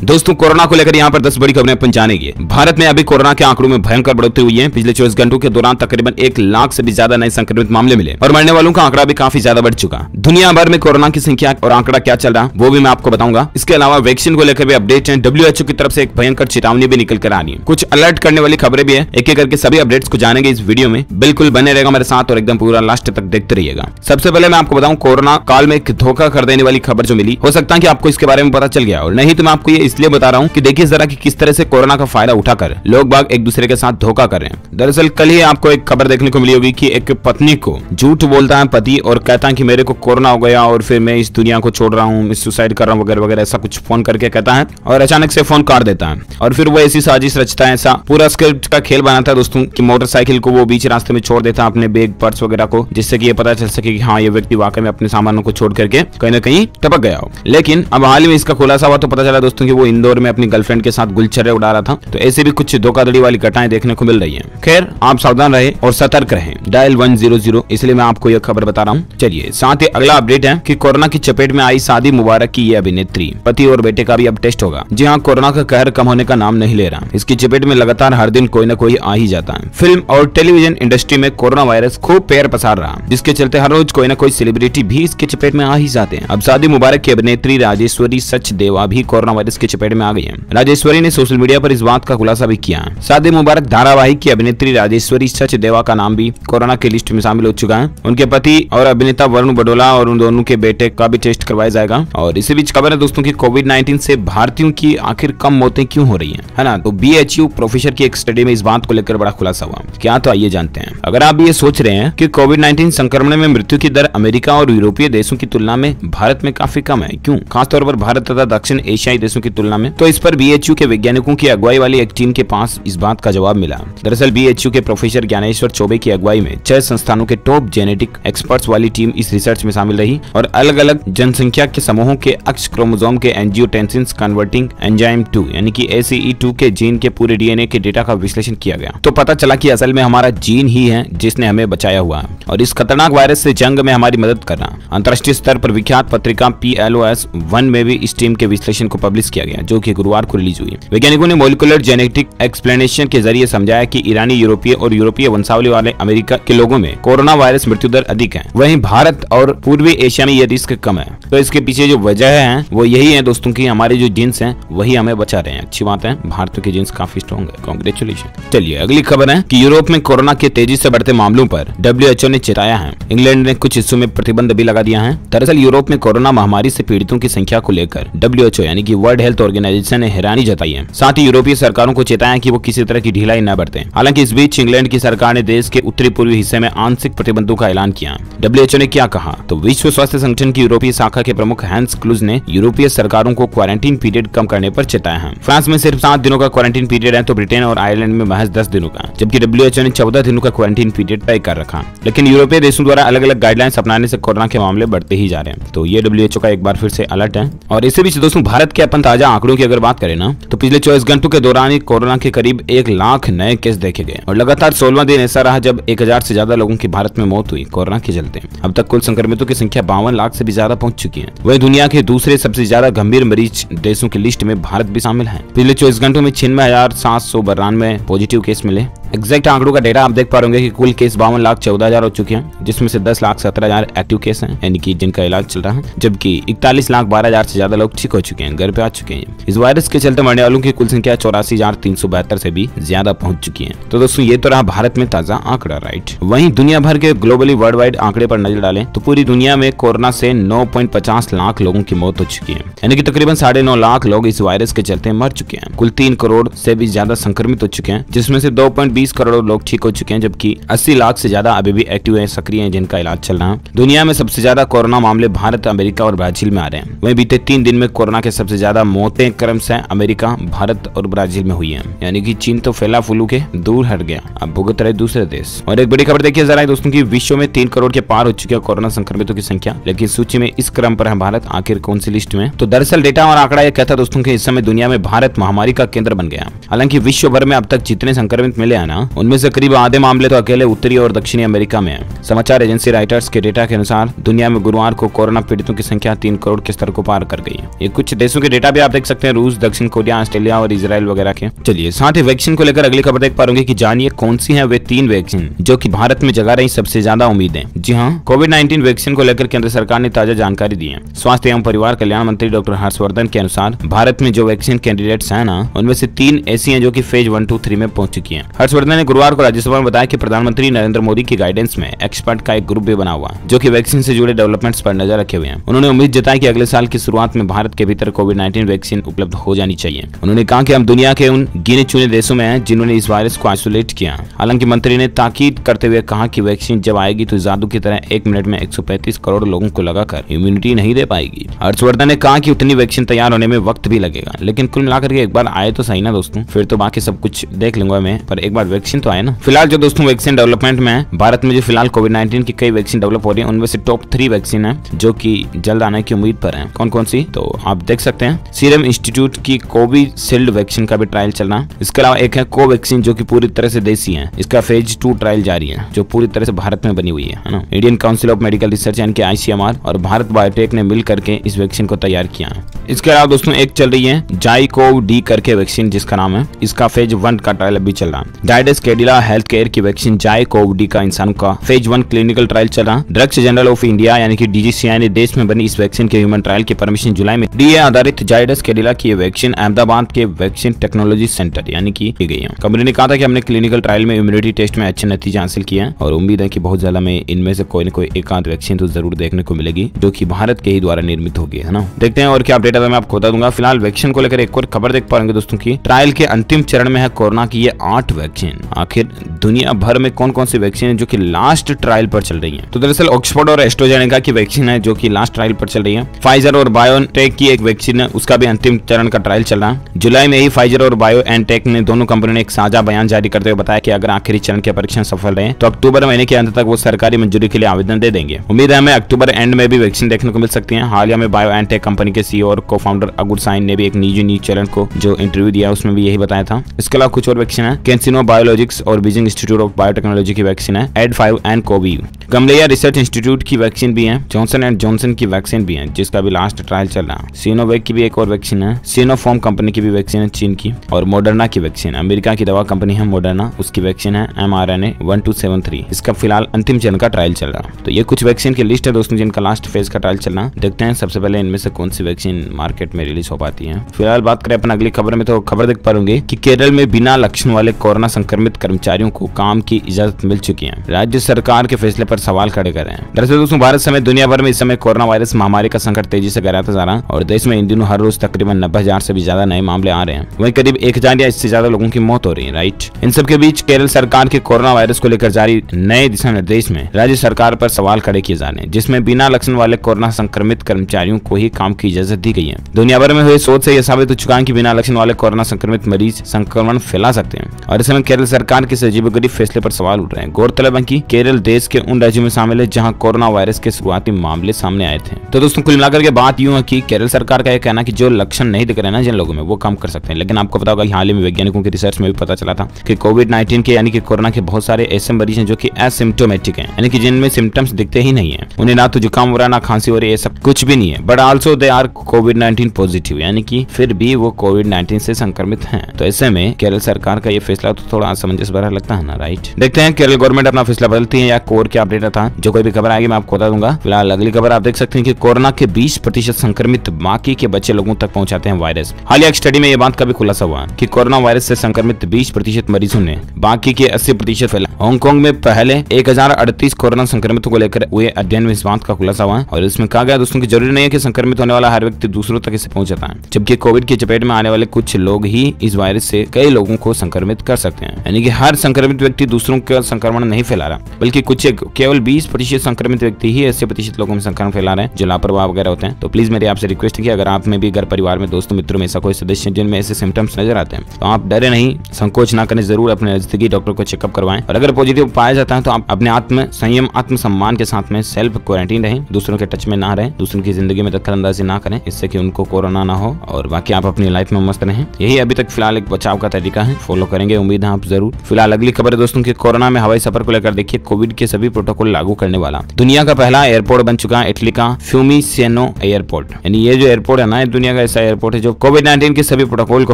दोस्तों कोरोना को लेकर यहाँ पर 10 बड़ी खबरें अपन जानेंगे। भारत में अभी कोरोना के आंकड़ों में भयंकर बढ़ोतरी हुई है। पिछले 24 घंटों के दौरान तकरीबन 1 लाख से भी ज्यादा नए संक्रमित मामले मिले और मरने वालों का आंकड़ा भी काफी ज्यादा बढ़ चुका। दुनिया भर में कोरोना की संख्या और आंकड़ा क्या चल रहा वो भी मैं आपको बताऊंगा। इसके अलावा वैक्सीन को लेकर भी अपडेट है। WHO की तरफ से एक भयंकर चेतावनी भी निकल कर आ रही है। कुछ अलर्ट करने वाली खबरें भी है। एक एक करके सभी अपडेट्स को जानेंगे इस वीडियो में। बिल्कुल बने रहेगा मेरे साथ और एकदम पूरा लास्ट तक देखते रहिएगा। सबसे पहले मैं आपको बताऊं कोरोना काल में एक धोखा कर देने वाली खबर जो मिली, हो सकता है कि आपको इसके बारे में पता चल गया और नहीं तो मैं आपको ये इसलिए बता रहा हूँ कि देखिए जरा कि किस तरह से कोरोना का फायदा उठाकर लोग बाग एक दूसरे के साथ धोखा कर रहे हैं। दरअसल कल ही आपको एक खबर देखने को मिली होगी कि एक पत्नी को झूठ बोलता है पति और कहता है कि मेरे को कोरोना हो गया और फिर मैं इस दुनिया को छोड़ रहा हूँ, मैं सुसाइड कर रहा हूँ वगैरह वगैरह ऐसा कुछ फोन करके कहता है और अचानक से फोन काट देता है और फिर वो ऐसी साजिश रचता है। ऐसा पूरा स्क्रिप्ट का खेल बनाता है दोस्तों कि मोटरसाइकिल को वो बीच रास्ते में छोड़ देता है, अपने बैग पर्स वगैरह को, जिससे कि ये पता चल सके कि हाँ ये व्यक्ति वाकई में अपने सामानों को छोड़ करके कहीं ना कहीं टपक गया हो। लेकिन अब हाल ही में इसका खुलासा हुआ तो पता चला दोस्तों कि वो इंदौर में अपनी गर्लफ्रेंड के साथ गुलछर्रे उड़ा रहा था। तो ऐसे भी कुछ धोखाधड़ी वाली घटनाएं देखने को मिल रही है। खैर आप सावधान रहे और सतर्क रहे, डायल 100, इसलिए मैं आपको यह खबर बता रहा हूँ। चलिए साथ ही अगला अपडेट है कि कोरोना की चपेट में आई शादी मुबारक की ये अभिनेत्री, पति और बेटे का भी अब टेस्ट होगा। जी हाँ, कोरोना का कहर कम होने का नाम नहीं ले रहा। इसकी चपेट में लगातार हर दिन कोई न कोई आ ही जाता है। फिल्म और टेलीविजन इंडस्ट्री में कोरोना वायरस खूब पैर पसार रहा, जिसके चलते हर रोज कोई न कोई सेलिब्रिटी भी इसके चपेट में आ ही जाते हैं। अब शादी मुबारक की अभिनेत्री राजेश्वरी सचदेवा भी कोरोना वायरस की चपेट में आ गई है। राजेश्वरी ने सोशल मीडिया पर इस बात का खुलासा भी किया है। शादी मुबारक धारावाहिक की अभिनेत्री राजेश्वरी सचदेवा का नाम भी कोरोना की लिस्ट में शामिल हो चुका है। उनके पति और अभिनेता वरुण बडोला और उन दोनों के बेटे का भी टेस्ट करवाया जाएगा। और इसी बीच खबर है दोस्तों की कोविड-19 से भारतीयों की आखिर कम मौतें क्यों हो रही है ना। तो BHU प्रोफेसर की एक स्टडी में इस बात को लेकर बड़ा खुलासा हुआ। क्या तो आइए जानते हैं। अगर आप ये सोच रहे हैं कि कोविड-19 संक्रमण में मृत्यु की दर अमेरिका और यूरोपीय देशों की तुलना में भारत में काफी कम है, क्यों, खासतौर पर भारत तथा दक्षिण एशियाई देशों की तुलना में, तो इस पर BHU के वैज्ञानिकों की अगुवाई वाली एक टीम के पास इस बात का जवाब मिला। दरअसल BHU के प्रोफेसर ज्ञानेश्वर चौबे की अगुवाई में 6 संस्थानों के टॉप जेनेटिक एक्सपर्ट्स वाली टीम इस रिसर्च में शामिल रही और अलग अलग जनसंख्या के समूहों के अक्ष क्रोमोसोम के एंजियोटेंसिन कन्वर्टिंग एंजाइम 2 यानी कि ACE2 के जीन के पूरे DNA के डेटा का विश्लेषण किया गया। तो पता चला कि असल में हमारा जीन ही है जिसने हमें बचाया हुआ है और इस खतरनाक वायरस से जंग में हमारी मदद कर रहा। अंतर्राष्ट्रीय स्तर पर विख्यात पत्रिका PLOS 1 में भी इस टीम के विश्लेषण को पब्लिश किया गया, जो कि गुरुवार को रिलीज हुई। वैज्ञानिकों ने मॉलिक्यूलर जेनेटिक एक्सप्लेनेशन के जरिए समझाया कि ईरानी, यूरोपीय और यूरोपीय वंशावली वाले अमेरिका के लोगों में कोरोना वायरस मृत्यु दर अधिक है, वहीं भारत और पूर्वी एशिया में यह रिस्क कम है। तो इसके पीछे जो वजह है वो यही है दोस्तों की हमारे जो जीन्स हैं वही हमें बचा रहे हैं। अच्छी बात है, भारत के जीन्स काफी स्ट्रॉन्ग है, कांग्रेचुलेशन। चलिए अगली खबर है कि यूरोप में कोरोना के तेजी से बढ़ते मामलों पर WHO ने चेताया है। इंग्लैंड ने कुछ हिस्सों में प्रतिबंध भी लगा दिया है। दरअसल यूरोप में कोरोना महामारी से पीड़ितों की संख्या को लेकर WHO यानी कि वर्ल्ड हेल्थ ऑर्गेनाइजेशन ने हैरानी जताई है। साथ ही यूरोपीय सरकारों को चेताया कि वो किसी तरह की ढिलाई न बरतें। हालांकि इस बीच इंग्लैंड की सरकार ने देश के उत्तरी पूर्वी हिस्से में आंशिक प्रतिबंधों का ऐलान किया। WHO ने क्या कहा, तो विश्व स्वास्थ्य संगठन की यूरोपीय शाखा के प्रमुख हैंस क्लूज ने यूरोपीय सरकारों को क्वारंटीन पीरियड कम करने पर चेताया है। फ्रांस में सिर्फ 7 दिनों का क्वारंटीन पीरियड है तो ब्रिटेन और आयरलैंड में महज 10 दिनों का, जबकि WHO ने 14 दिनों का क्वारंटीन पीरियड तय कर रखा। लेकिन यूरोपीय देशों द्वारा अलग अलग गाइडलाइंस अपनाने से कोरोना के मामले बढ़ते ही जा रहे हैं। तो ये WHO का एक बार फिर से अलर्ट है। और इसी बीच दोस्तों भारत के अपन ताजा आंकड़ों की अगर बात करें ना तो पिछले 24 घंटों के दौरान ही कोरोना के करीब 1 लाख नए केस देखे गए और लगातार 16वां दिन ऐसा रहा जब 1000 से ज्यादा लोगों की भारत में मौत हुई कोरोना के चलते। अब तक कुल संक्रमितों की संख्या 52 लाख से भी ज्यादा पहुंच चुकी है। वहीं दुनिया के दूसरे सबसे ज्यादा गंभीर मरीज देशों की लिस्ट में भारत भी शामिल है। पिछले 24 घंटों में 96,792 पॉजिटिव केस मिले। एग्जैक्ट आंकड़ों का डेटा आप देख पा रहे कि कुल केस 52,14,000 हो चुके हैं, जिसमें से 10,17,000 एक्टिव केस हैं यानी कि जिनका इलाज चल रहा है, जबकि 41,12,000 से ज्यादा लोग ठीक हो चुके हैं, घर पे आ चुके हैं। इस वायरस के चलते मरने वालों की कुल संख्या 84,372 से भी ज्यादा पहुंच चुकी है। तो दोस्तों ये तो रहा भारत में ताजा आंकड़ा, राइट। वहीं दुनिया भर के ग्लोबली वर्ल्ड वाइड आंकड़े पर नजर डालें तो पूरी दुनिया में कोरोना से 9.50 लाख लोगों की मौत हो चुकी है, यानी कि तकरीबन 9.5 लाख लोग इस वायरस के चलते मर चुके हैं। कुल 3 करोड़ से भी ज्यादा संक्रमित हो चुके हैं, जिसमें से 2.20 करोड़ लोग ठीक हो चुके हैं, जबकि 80 लाख से ज्यादा अभी भी एक्टिव है, सक्रिय हैं, जिनका इलाज चल रहा है। दुनिया में सबसे ज्यादा कोरोना मामले भारत, अमेरिका और ब्राजील में आ रहे हैं। वहीं बीते 3 दिन में कोरोना के सबसे ज्यादा मौतें क्रमशः अमेरिका, भारत और ब्राजील में हुई हैं, यानी कि चीन तो फैला फूलू के दूर हट गया, अब भुगत रहे दूसरे देश। और एक बड़ी खबर देखिए जरा दोस्तों की, विश्व में 3 करोड़ के पार हो चुकी है कोरोना संक्रमितों की संख्या, लेकिन सूची में इस क्रम पर है भारत। आखिर कौन सी लिस्ट में? तो दरअसल डेटा और आंकड़ा यह कहता दोस्तों कि इस समय दुनिया में भारत महामारी का केंद्र बन गया। हालांकि विश्व भर में अब तक जितने संक्रमित मिले हैं ना, उनमें से करीब आधे मामले तो अकेले उत्तरी और दक्षिणी अमेरिका में है। समाचार एजेंसी राइटर्स के डेटा के अनुसार दुनिया में गुरुवार को कोरोना पीड़ितों की संख्या 3 करोड़ के स्तर को पार कर गई है। ये कुछ देशों के डेटा भी आप देख सकते हैं, रूस, दक्षिण कोरिया, ऑस्ट्रेलिया और इजराइल वगैरह के। चलिए साथ ही वैक्सीन को लेकर अगली खबर देख पा रहे कि जानिए कौन सी है वे 3 वैक्सीन जो कि भारत में जगा रही सबसे ज्यादा उम्मीदें। जी हाँ, कोविड-19 वैक्सीन को लेकर केंद्र सरकार ने ताजा जानकारी दी है। स्वास्थ्य एवं परिवार कल्याण मंत्री डॉक्टर हर्षवर्धन के अनुसार भारत में जो वैक्सीन कैंडिडेट्स हैं ना, उनमें से 3 ऐसी हैं जो कि फेज 1, 2, 3 में पहुंच चुकी हैं। हर्षवर्धन ने गुरुवार को राज्यसभा में बताया कि प्रधानमंत्री नरेंद्र मोदी की गाइडेंस में एक्सपर्ट का एक ग्रुप भी बना हुआ जो कि वैक्सीन से जुड़े डेवलपमेंट्स पर नजर रखे हुए हैं। उन्होंने उम्मीद जताई कि अगले साल की शुरुआत में भारत के भीतर कोविड-19 वैक्सीन उपलब्ध हो जानी चाहिए। उन्होंने कहा कि हम दुनिया के उन गिने चुने देशों में हैं जिन्होंने इस वायरस को आइसोलेट किया। हालांकि मंत्री ने ताकीद करते हुए कहा कि वैक्सीन जब आएगी तो जादू की तरह 1 मिनट में 135 करोड़ लोगों को लगाकर इम्यूनिटी नहीं दे पाएगी। हर्षवर्धन ने कहा कि उतनी वैक्सीन तैयार होने में वक्त भी लगेगा, लेकिन कुल मिलाकर के एक बार आए तो सही ना दोस्तों, फिर तो बाकी सब कुछ देख लूंगा मैं, पर एक बार वैक्सीन तो आए ना। फिलहाल जो दोस्तों वैक्सीन डेवलपमेंट में है भारत में, जो फिलहाल कोविड-19 की कई वैक्सीन डेवलप हो रही है, उनमें से टॉप 3 वैक्सीन है जो कि जल्द आने की उम्मीद पर है। कौन कौन सी तो आप देख सकते हैं। सीरम इंस्टीट्यूट की कोविशील्ड वैक्सीन का भी ट्रायल चल रहा है। इसके अलावा एक है कोवैक्सीन जो कि पूरी तरह से देसी है, इसका फेज 2 ट्रायल जारी है जो पूरी तरह से भारत में बनी हुई है ना। Indian council of medical research यानी कि ICMR और भारत बायोटेक ने मिल करके इस वैक्सीन को तैयार किया है। इसके अलावा दोस्तों एक चल रही है जाइकोव-डी करके वैक्सीन जिसका नाम है, इसका फेज 1 का ट्रायल अभी चल रहा है। जायडस कैडिला हेल्थ केयर की वैक्सीन जाइकोव-डी का इंसानों का फेज 1 क्लिनिकल ट्रायल चल रहा है। ड्रग्स जनरल ऑफ इंडिया यानी कि DGCI ने देश में बनी इस वैक्सीन के ह्यूमन ट्रायल की परमिशन जुलाई में डी आधारित जायडस कैडिला की वैक्सीन अहमदाबाद के वैक्सीन टेक्नोलॉजी सेंटर यानी कि गई है। कंपनी ने कहा था कि हमने क्लिनिकल ट्रायल में इम्यूनिटी टेस्ट में अच्छे नतीजे हासिल किए हैं और उम्मीद है कि बहुत ज्यादा में इनमें से कोई न कोई एक आध वैक्सीन तो जरूर देखने को मिलेगी जो कि भारत के ही द्वारा निर्मित होगी, है ना। देखते हैं और क्या अपडेट है मैं आपको बता दूंगा। फिलहाल वैक्सीन को लेकर एक और खबर देख पाएंगे दोस्तों की ट्रायल के अंतिम चरण में है कोरोना की ये 8 वैक्सीन। आखिर दुनिया भर में कौन कौन सी वैक्सीन है जो कि लास्ट ट्रायल पर चल रही है? तो दरअसल ऑक्सफोर्ड और एस्ट्राजेनेका की वैक्सीन है जो कि लास्ट ट्रायल पर चल रही है। फाइजर और बायोटेक की एक वैक्सीन है, उसका भी अंतिम चरण का ट्रायल चल रहा है। जुलाई में ही फाइजर और बायोएनटेक ने दोनों कंपनियों ने एक साझा बयान जारी करते हुए बताया कि अगर आखिरी चरण के परीक्षण सफल रहे तो अक्टूबर महीने के अंत तक वो सरकारी मंजूरी के लिए आवेदन दे देंगे। उम्मीद है हमें अक्टूबर एंड में भी वैक्सीन देखने को मिल सकती है। हाल ही में बायोएनटेक कंपनी के CEO और को-फाउंडर अगुर साइन ने भी एक निजी न्यूज चैनल को जो इंटरव्यू दिया उसमें भी यही बताया था। इसके अलावा कुछ और वैक्सीन है, कैंसिनो बायोलॉजिक्स और बीजिंग इंस्टीट्यूट ऑफ बायोटेक्नोलॉजी की वैक्सीन है, एड5 एंड कोवी। गमलेया रिसर्च इंस्टीट्यूट की वैक्सीन भी है, जॉनसन एंड जॉनसन की वैक्सीन भी है जिसका भी लास्ट ट्रायल चल रहा है। सिनोवैक की भी एक और वैक्सीन है, सिनोफार्म कंपनी की भी वैक्सीन है चीन की, और मॉडर्ना की वैक्सीन अमेरिका की दवा कंपनी है मॉडर्ना, उसकी वैक्सीन है mRNA 1273। इसका फिलहाल अंतिम चरण का ट्रायल चल रहा है। तो ये कुछ वैक्सीन की लिस्ट है दोस्तों जिनका लास्ट फेज का ट्रायल चल रहा है। देखते हैं सबसे पहले इनमें से कौन सी वैक्सीन मार्केट में रिलीज हो पाती है। फिलहाल बात करें अपन अगली खबर में, तो खबर देख पाएंगे कि केरल में बिना लक्षण वाले कोरोना संक्रमित कर्मचारियों को काम की इजाजत मिल चुकी है। राज्य सरकार के फैसले पर सवाल खड़े कर रहे हैं। दरअसल दोस्तों भारत समेत दुनिया भर में इस समय कोरोना वायरस महामारी का संकट तेजी से गहराता जा रहा है और देश में इन दिनों हर रोज तकरीबन 90,000 से भी ज्यादा नए मामले आ रहे हैं। वहीं करीब 1,000 या इससे ज्यादा लोगों की मौत हो रही है, राइट। इन सब के बीच केरल सरकार के कोरोना वायरस को लेकर जारी नए दिशा निर्देश में राज्य सरकार पर सवाल खड़े किए जा रहे हैं, जिसमें बिना लक्षण वाले कोरोना संक्रमित कर्मचारियों को ही काम की इजाजत दी गई है। दुनिया भर में हुए शोध से यह साबित हो चुका है कि बिना लक्षण वाले कोरोना संक्रमित मरीज संक्रमण फैला सकते हैं और इस समय केरल सरकार के अजीबोगरीब फैसले पर सवाल उठ रहे हैं। गौरतलब है कि केरल देश के उन राज्यों में शामिल है जहां कोरोना वायरस के शुरुआती मामले सामने आए थे। तो दोस्तों कुल मिलाकर के बात यूं है कि केरल सरकार का यह कहना कि जो लक्षण नहीं दिख रहे ना जिन लोगों में, वो काम कर सकते हैं। लेकिन आपको पता होगा कि हाल ही में वैज्ञानिकों की रिसर्च में भी पता चला था कि कोविड-19 के यानी कि कोरोना के बहुत सारे ऐसे मरीज हैं जो कि एसिम्प्टोमेटिक हैं, यानी कि जिनमें सिम्टम्स दिखते ही नहीं है। उन्हें ना तो जुकाम हो रहा है ना खांसी हो रही है, सब कुछ भी नहीं है, बट आल्सो दे आर कोविड-19 पॉजिटिव, यानी कि फिर भी वो कोविड-19 से संक्रमित हैं। तो ऐसे में केरल सरकार का ये फैसला तो थोड़ा असमंजस भरा लगता है ना, राइट। देखते हैं केरल गवर्नमेंट अपना फैसला बदलती है या कोर क्या अपडेट था। जो कोई भी खबर आएगी मैं आपको बता दूंगा। फिलहाल अगली खबर आप देख सकते हैं कि कोरोना के 20% संक्रमित बाकी के बचे लोगों तक पहुंचाते हैं वायरस। हाल एक स्टडी में ये बात का भी खुलासा हुआ कि कोरोना वायरस से संक्रमित 20% मरीजों ने बाकी के 80% फैला। हांगकांग में पहले 1038 कोरोना संक्रमितों को लेकर हुए अध्ययन में इस बात का खुलासा हुआ और इसमें कहा गया दोस्तों की जरूरी नहीं है कि संक्रमित होने वाला हर व्यक्ति दूसरों तक इसे पहुंच जाता है, जबकि कोविड की चपेट में आने वाले कुछ लोग ही इस वायरस से कई लोगों को संक्रमित कर सकते हैं। यानी कि हर संक्रमित व्यक्ति दूसरों का संक्रमण नहीं फैला रहा, बल्कि कुछ केवल 20% संक्रमित व्यक्ति ही 80% लोगों में संक्रमण फैला रहे हैं जो लापरवाह वगैरह होते हैं। तो प्लीज मेरी आपसे रिक्वेस्ट है कि अगर आप में भी घर परिवार में दोस्तों मित्रों में ऐसा कोई सदस्य जिनमें ऐसे सिम्टम्स नजर आते हैं तो आप डरे नहीं, संकोच ना करें, जरूर अपने नजदीकी डॉक्टर को चेकअप करवाएं और अगर पॉजिटिव पाया जाता है तो आप अपने आत्म संयम आत्म सम्मान के साथ में सेल्फ क्वारंटीन रहें, दूसरों के टच में ना रहें, दूसरों की जिंदगी में दखलंदाजी ना करें, इससे कि उनको कोरोना ना हो और बाकी आप अपनी लाइफ में मस्त रहें। यही अभी तक फिलहाल एक बचाव का तरीका है, फॉलो करेंगे। उम्मीद है आप आप जरूर। फिलहाल अगली खबर है दोस्तों की कोरोना में हवाई सफर को लेकर देखिए, कोविड के सभी प्रोटोकॉल लागू करने वाला दुनिया का पहला एयरपोर्ट बन चुका है इटली का फ्यूमिसिएनो एयरपोर्ट। यानी ये जो एयरपोर्ट है ना, दुनिया का ऐसा एयरपोर्ट है जो कोविड-19 के सभी प्रोटोकॉल को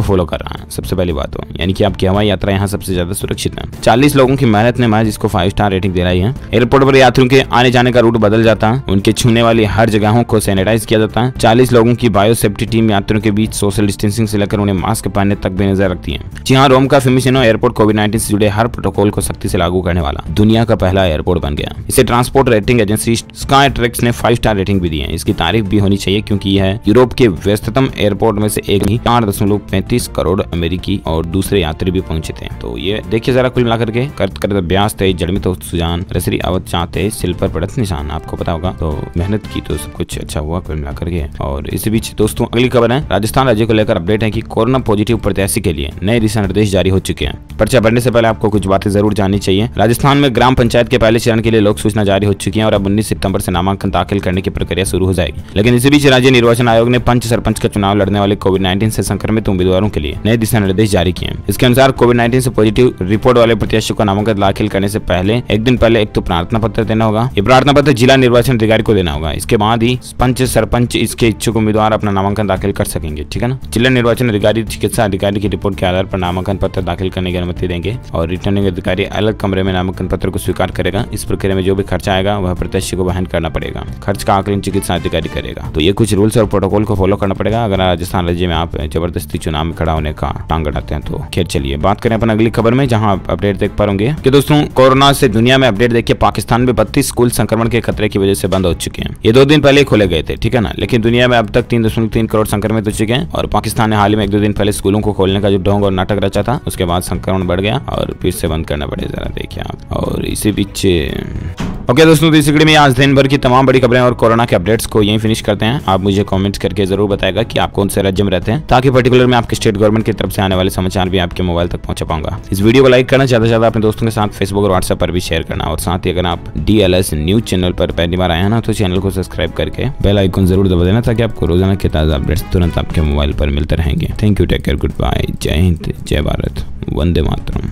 फॉलो कर रहा है। सबसे पहली बात हो, यानी कि आपकी हवाई यात्रा यहाँ सबसे ज्यादा सुरक्षित है। 40 लोगों की मेहनत ने महज इसको 5 स्टार रेटिंग दे रही है। एयरपोर्ट पर यात्रियों के आने जाने का रूट बदल जाता है, उनके छूने वाली हर जगहों को सैनिटाइज किया जाता है। 40 लोगों की बायो सेफ्टी टीम यात्रियों के बीच सोशल डिस्टेंसिंग से लेकर उन्हें मास्क पहनने तक भी नजर रखती है। जी हाँ, रोम का फ्यूमिसिएनो एयरपोर्ट कोविड-19 से जुड़े हर प्रोटोकॉल को सख्ती से लागू करने वाला दुनिया का पहला एयरपोर्ट बन गया। इसे ट्रांसपोर्ट रेटिंग एजेंसी स्काईट्रैक्स ने 5 स्टार रेटिंग भी दी है। इसकी तारीफ भी होनी चाहिए क्योंकि यह यूरोप के व्यस्ततम एयरपोर्ट में से एक ही 4.35 करोड़ अमेरिकी और दूसरे यात्री भी पहुंचे थे। तो ये देखिए जरा कुल मिलाकर के करत अभ्यास थे जड़मित सुजान रसरी अवध चाहते सिल पर पड़त निशान। आपको पता होगा, तो मेहनत की तो सब कुछ अच्छा हुआ कुल मिलाकर के। और इसी बीच दोस्तों अगली खबर है, राजस्थान राज्य को लेकर अपडेट है कि कोरोना पॉजिटिव प्रत्याशी के लिए नए दिशा निर्देश जारी हो चुके हैं। पर्चा भरने से पहले आपको कुछ बातें जरूर जाननी चाहिए। राजस्थान में ग्राम पंचायत के पहले चरण के लिए लोक सूचना जारी हो चुकी है और अब 19 सितंबर से नामांकन दाखिल करने की प्रक्रिया शुरू हो जाएगी। लेकिन इसी बीच राज्य निर्वाचन आयोग ने पंच सरपंच का चुनाव लड़ने वाले कोविड-19 से संक्रमित उम्मीदवारों के लिए नए दिशा निर्देश जारी किए हैं। इसके अनुसार कोविड-19 से पॉजिटिव रिपोर्ट वाले प्रत्याशियों को नामांकन दाखिल करने से पहले एक दिन पहले एक तो प्रार्थना पत्र देना होगा। ये प्रार्थना पत्र जिला निर्वाचन अधिकारी को देना होगा। इसके बाद ही पंच सरपंच इसके इच्छुक उम्मीदवार अपना नामांकन दाखिल कर सकेंगे। ठीक है ना। जिला निर्वाचन अधिकारी चिकित्सा अधिकारी की रिपोर्ट के आधार पर नामांकन पत्र दाखिल करने की अनुमति देंगे और रिटर्निंग अधिकारी अलग कमरे में नामांकन पत्र को स्वीकार करेगा। इस प्रक्रिया में जो भी खर्चा आएगा वह प्रत्याशी को वहन करना पड़ेगा। खर्च का आकलन चिकित्सा अधिकारी करेगा। तो ये कुछ रूल्स और प्रोटोकॉल को फॉलो करना पड़ेगा अगर राजस्थान राज्य में आप जबरदस्ती चुनाव में खड़ा होने का टांग अड़ाते हैं। तो खैर चलिए बात करें अपन अगली खबर में, जहां आप अपडेट देख पाएंगे कि दोस्तों कोरोना से दुनिया में अपडेट देखिए, पाकिस्तान में 32 स्कूल संक्रमण के खतरे की वजह से बंद हो चुके हैं। ये 2 दिन पहले खोले गए थे, ठीक है ना। लेकिन दुनिया में अब तक 3.3 करोड़ संक्रमित हो चुके हैं और पाकिस्तान ने हाल ही में 1-2 दिन पहले स्कूलों को खोलने का जो ढोंग और नाटक रचा था, उसके बाद संक्रमण बढ़ गया और फिर से बंद करना पड़े। जरा देखिए आप। और इसी बीच ओके दोस्तों, तो इस वीडियो में आज दिन भर की तमाम बड़ी खबरें और कोरोना के अपडेट्स को यहीं फिनिश करते हैं। आप मुझे कमेंट्स करके जरूर बताएगा कि आप कौन से राज्य में रहते हैं, ताकि पर्टिकुलर में आपके स्टेट गवर्नमेंट की तरफ से आने वाले समाचार भी आपके मोबाइल तक पहुंचा पाऊंगा। इस वीडियो को लाइक करना, ज्यादा से ज्यादा अपने दोस्तों के साथ फेसबुक और व्हाट्सएप पर भी शेयर करना। और साथ ही अगर आप DLS न्यूज चैनल पर पहली बार आए हैं ना, तो चैनल को सब्सक्राइब करके बेल आइकन जरूर दबा देना, ताकि आपको रोजाना के ताजा अपडेट्स तुरंत आपके मोबाइल पर मिलते रहेंगे। Thank you, take care, good bye, जय हिंद, जय भारत, वंदे मातरम।